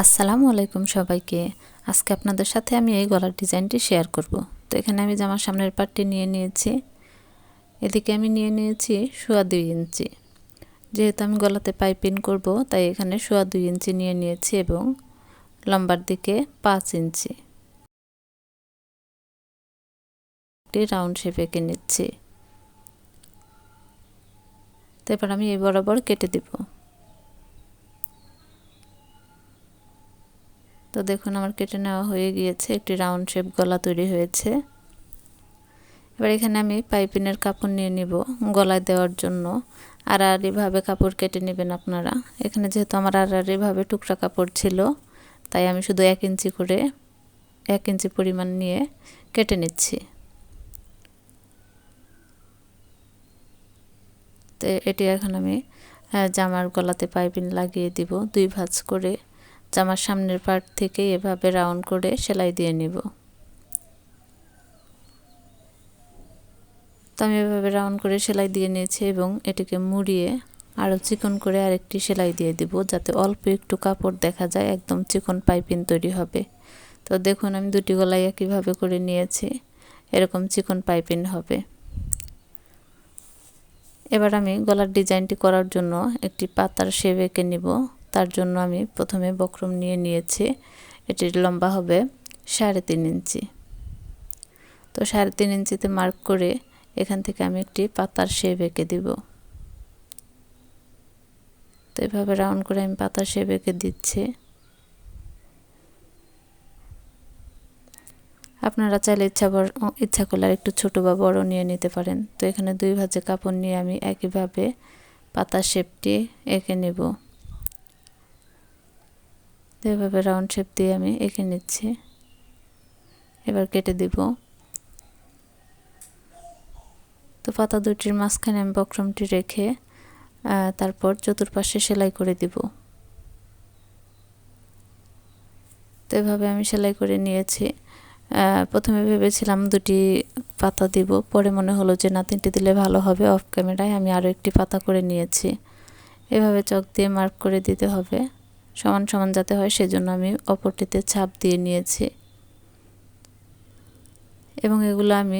আসসালামু আলাইকুম সবাইকে। আজকে আপনাদের সাথে আমি এই গলার ডিজাইনটি শেয়ার করব। তো এখানে আমি জামার সামনের পার্টটি নিয়ে নিয়েছি, এদিকে আমি নিয়ে নিয়েছি 2.25 ইঞ্চি। যেহেতু আমি গলাতে পাইপিং করব তাই এখানে 2.25 ইঞ্চি নিয়ে নিয়েছি এবং লম্বার দিকে 5 ইঞ্চি একটি রাউন্ড শেপ এঁকে নিচ্ছি। তারপর আমি এই বরাবর কেটে দিব। তো দেখুন আমার কেটে নেওয়া হয়ে গিয়েছে, একটি রাউন্ড শেপ গলা তৈরি হয়েছে। এবার এখানে আমি পাইপিনের কাপড় নিয়ে নিব গলায় দেওয়ার জন্য। আড়াআড়িভাবে কাপড় কেটে নেবেন আপনারা। এখানে যেহেতু আমার আড়াআড়িভাবে টুকরা কাপড় ছিল তাই আমি শুধু 1 ইঞ্চি করে 1 ইঞ্চি পরিমাণ নিয়ে কেটে নিচ্ছি। তো এটি এখন আমি জামার গলাতে পাইপিং লাগিয়ে দিব 2 ভাঁজ করে। জামার সামনের পার্ট থেকে এভাবে রাউন্ড করে সেলাই দিয়ে নিব। তো আমি এভাবে রাউন্ড করে সেলাই দিয়ে নিয়েছি এবং এটিকে মুড়িয়ে আরও চিকন করে আরেকটি সেলাই দিয়ে দিব, যাতে অল্প একটু কাপড় দেখা যায়, একদম চিকন পাইপিং তৈরি হবে। তো দেখুন আমি দুটি গলাই একইভাবে করে নিয়েছি, এরকম চিকন পাইপিং হবে। এবার আমি গলার ডিজাইনটি করার জন্য একটি পাতার শেপ এঁকে নিব। তার জন্য আমি প্রথমে বক্রম নিয়ে নিয়েছি, এটির লম্বা হবে 3.5 ইঞ্চি। তো 3.5 ইঞ্চিতে মার্ক করে এখান থেকে আমি একটি পাতার শেপ এঁকে দিব। তো এভাবে রাউন্ড করে আমি পাতার শেপ এঁকে দিচ্ছি। আপনারা চাইলে ইচ্ছা করলে একটু ছোট বা বড় নিয়ে নিতে পারেন। তো এখানে 2 ভাঁজে কাপড় নিয়ে আমি একইভাবে পাতার শেপটি এঁকে নেব। তো এভাবে রাউন্ড শেপ দিয়ে আমি এঁকে নিচ্ছি। এবার কেটে দিব। তো পাতা দুটির মাঝখানে আমি বক্রমটি রেখে তারপর চতুর্পাশে সেলাই করে দিব। তো এভাবে আমি সেলাই করে নিয়েছি। প্রথমে ভেবেছিলাম 2টি পাতা দিব, পরে মনে হলো যে না 3টি দিলে ভালো হবে। অফ ক্যামেরায় আমি আরও একটি পাতা করে নিয়েছি। এভাবে চক দিয়ে মার্ক করে দিতে হবে, সমান সমান যাতে হয় সেজন্য আমি অপরটিতে ছাপ দিয়ে নিয়েছি। এবং এগুলো আমি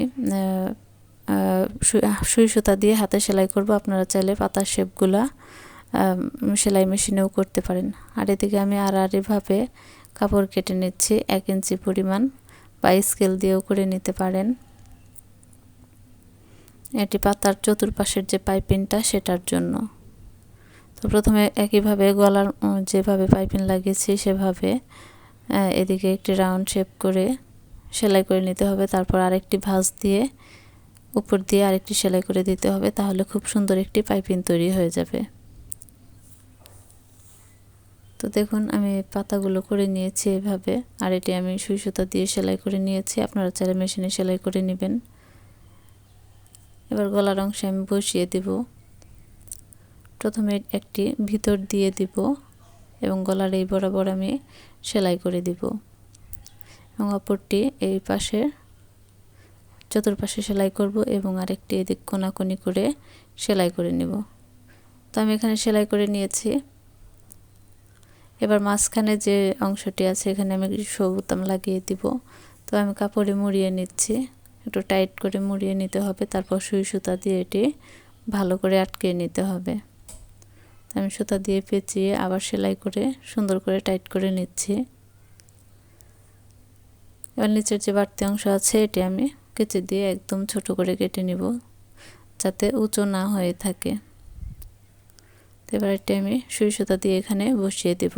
সুই সুতা দিয়ে হাতে সেলাই করব। আপনারা চাইলে পাতার শেপগুলা সেলাই মেশিনেও করতে পারেন। আর এদিকে আমি আড়াআড়িভাবে কাপড় কেটে নিচ্ছি 1 ইঞ্চি পরিমাণ, বা স্কেল দিয়েও করে নিতে পারেন। এটি পাতার চতুর্পাশের যে পাইপিংটা সেটার জন্য। তো প্রথমে একইভাবে গলার যেভাবে পাইপিং লাগিয়েছি সেভাবে এদিকে একটি রাউন্ড শেপ করে সেলাই করে নিতে হবে। তারপর আরেকটি ভাঁজ দিয়ে উপর দিয়ে আরেকটি সেলাই করে দিতে হবে, তাহলে খুব সুন্দর একটি পাইপিং তৈরি হয়ে যাবে। তো দেখুন আমি পাতাগুলো করে নিয়েছি এভাবে, আর এটি আমি সুই সুতা দিয়ে সেলাই করে নিয়েছি। আপনারা চাইলে মেশিনে সেলাই করে নেবেন। এবার গলার অংশে আমি বসিয়ে দেব। প্রথমে একটি ভিতর দিয়ে দিব এবং গলার এই বরাবর আমি সেলাই করে দিব এবং অপরটি এই পাশে চতুর্পাশে সেলাই করব এবং আরেকটি এদিক কোনাকুনি করে সেলাই করে নেব। তো আমি এখানে সেলাই করে নিয়েছি। এবার মাঝখানে যে অংশটি আছে এখানে আমি বোতাম লাগিয়ে দিব। তো আমি কাপড়ে মুড়িয়ে নিচ্ছি, একটু টাইট করে মুড়িয়ে নিতে হবে। তারপর সুই সুতা দিয়ে এটি ভালো করে আটকে নিতে হবে। তো আমি সুতা দিয়ে পেঁচিয়ে আবার সেলাই করে সুন্দর করে টাইট করে নিচ্ছি। এবার নিচের যে বাড়তি অংশ আছে এটি আমি কেচি দিয়ে একদম ছোট করে কেটে নিব, যাতে উঁচু না হয়ে থাকে। এবার এটি আমি সুই সুতা দিয়ে এখানে বসিয়ে দেব।